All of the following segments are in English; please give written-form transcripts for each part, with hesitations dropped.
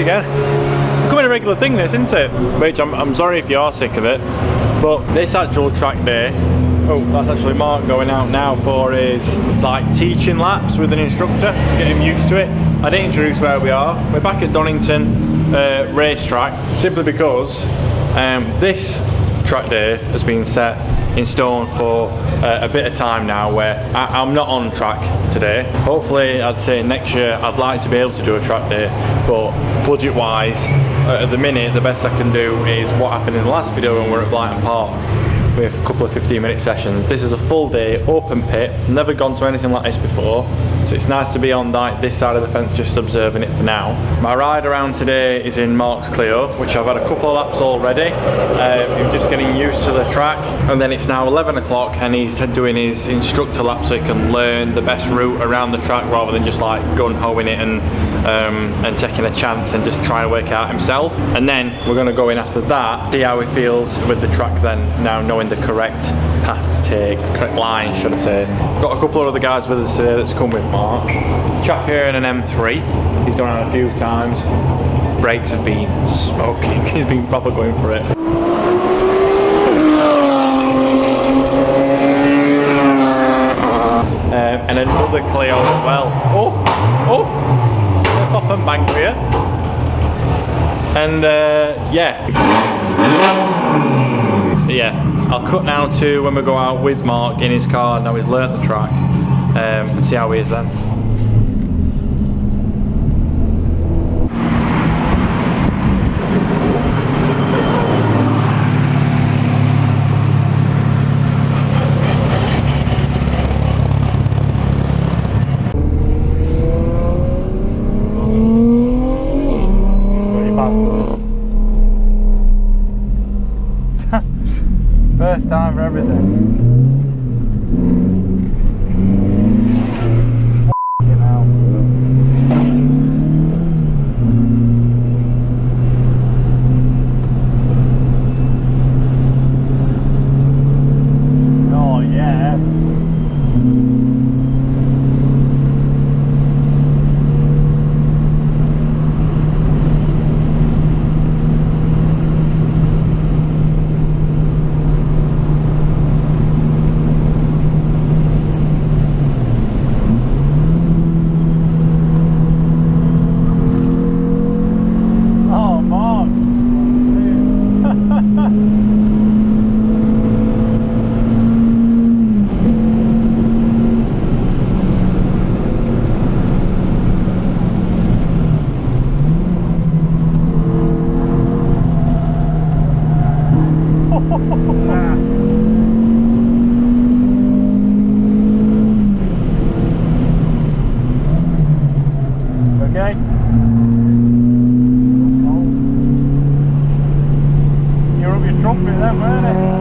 again. Becoming a regular thing, this, isn't it? Which I'm sorry if you're sick of it, but this actual track day, oh, that's actually Mark going out now for his like teaching laps with an instructor to get him used to it. I didn't introduce where we are. We're back at Donington racetrack, simply because this track day has been set in stone for a bit of time now, where I'm not on track today. Hopefully, I'd say next year I'd like to be able to do a track day, but budget wise, at the minute the best I can do is what happened in the last video when we were at Brighton Park with a couple of 15-minute sessions. This is a full day open pit, never gone to anything like this before, so it's nice to be on like this side of the fence just observing it for now. My ride around today is in Mark's Clio, which I've had a couple of laps already. I'm just getting used to the track, and then it's now 11 o'clock and he's doing his instructor lap so he can learn the best route around the track rather than just like gun-hoing it and taking a chance and just trying to work it out himself. And then we're going to go in after that, see how he feels with the track then, now knowing the correct path to take, the correct line should I say. Got a couple of other guys with us today that's come with Mark. Chap here in an M3, he's gone out a few times. Brakes have been smoking, he's been proper going for it. And another Clio as well. Oh, pop and bang for you. And yeah, I'll cut now to when we go out with Mark in his car. Now he's learnt the track, and see how he is then. First time for everything. Oh yeah. Okay. You're up your trumpet then, weren't it?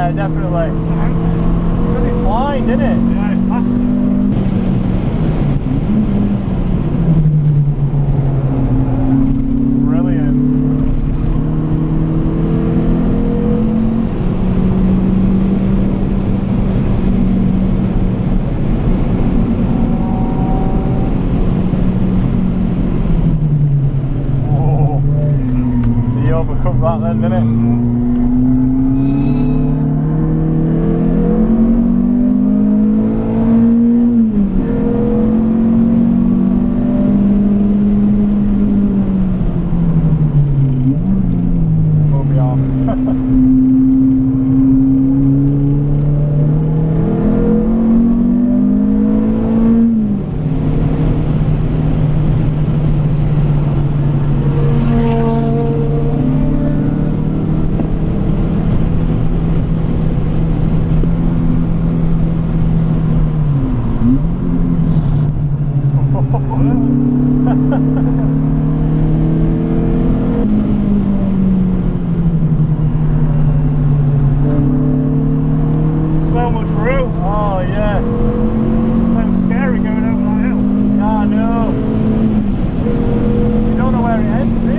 Yeah, definitely. Because it's blind, isn't it? Yeah, it's massive. Overcome that then, didn't it? So much room. Oh yeah. So scary going over that hill. Yeah, I know. You don't know where it ends, do you?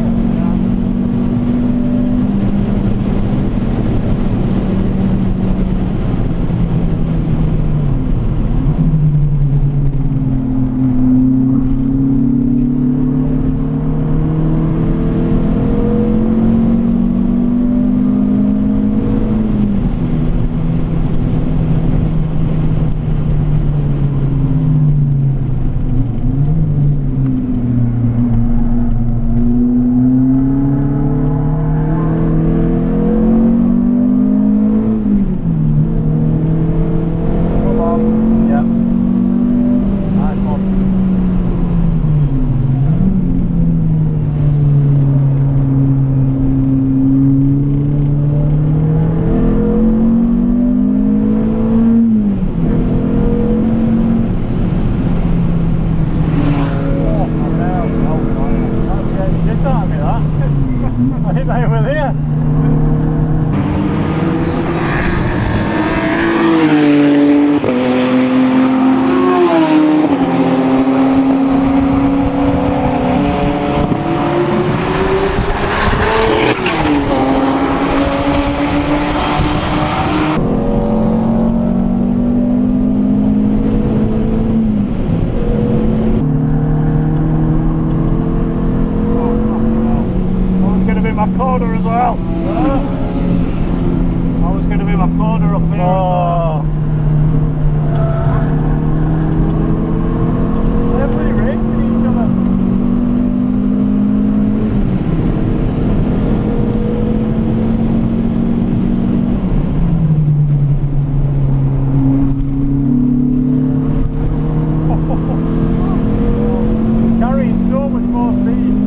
I didn't know you were there. My corner as well. I was going to be my corner up here. Oh. They're pretty racing each other. Carrying so much more speed.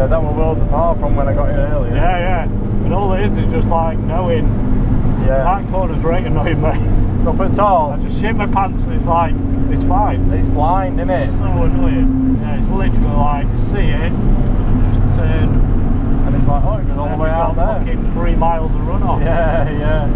That were worlds apart from when I got here earlier. Yeah, yeah. And all it is just like knowing that corner's right annoying me. Up at all. I just shit my pants and it's like, it's fine. It's blind, isn't it? It's so annoying. Yeah, it's literally like, see it, just turn. And it's like, oh, it goes all the way out there. Fucking 3 miles of run off. Yeah, yeah.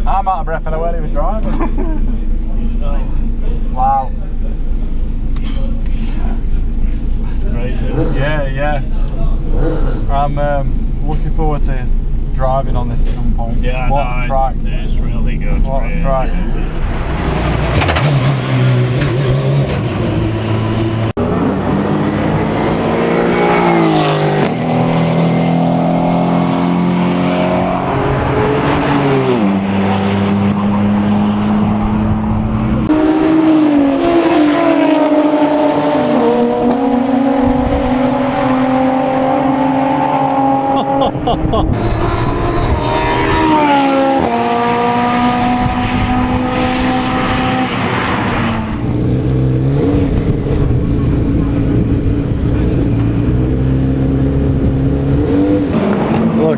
I'm out of breath and I weren't even driving. Wow. That's great, dude. Yeah, yeah. I'm looking forward to driving on this at some point. Yeah, what a track. It's really good. What a track.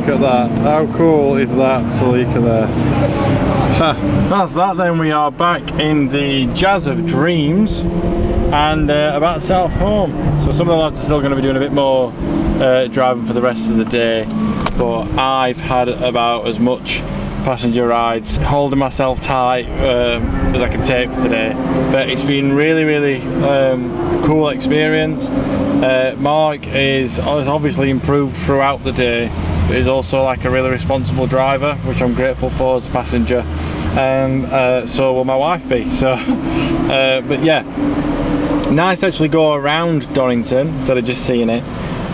at that. How cool is that Celica there? That's that then. We are back in the Jazz of Dreams and about to set off home. So some of the lads are still going to be doing a bit more driving for the rest of the day, but I've had about as much passenger rides, holding myself tight as I can take for today. But it's been really cool experience. Mark has obviously improved throughout the day, but he's also like a really responsible driver, which I'm grateful for as a passenger. So will my wife be. So, but yeah, nice to actually go around Donington instead of just seeing it.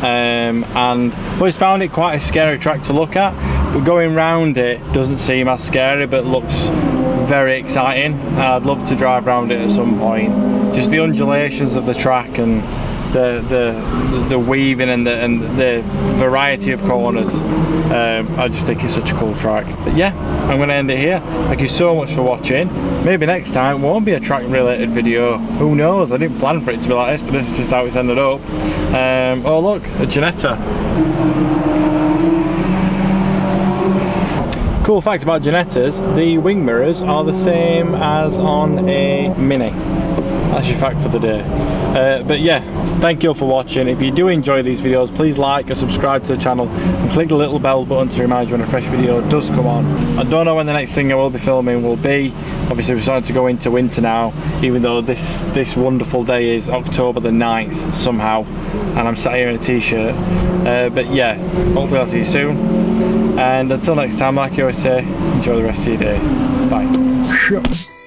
And I've always found it quite a scary track to look at, but going round it doesn't seem as scary, but looks very exciting. I'd love to drive around it at some point. Just the undulations of the track and the weaving and the variety of corners. I just think it's such a cool track. But yeah, I'm going to end it here. Thank you so much for watching. Maybe next time won't be a track related video. Who knows? I didn't plan for it to be like this, but this is just how it's ended up. Oh look, a Ginetta. Cool fact about Ginettas, the wing mirrors are the same as on a Mini. That's your fact for the day. But yeah, thank you all for watching. If you do enjoy these videos, please like and subscribe to the channel and click the little bell button to remind you when a fresh video does come on. I don't know when the next thing I will be filming will be. Obviously we're starting to go into winter now, even though this wonderful day is October the 9th somehow, and I'm sat here in a t-shirt. But yeah, hopefully I'll see you soon. And until next time, like you always say, enjoy the rest of your day. Bye.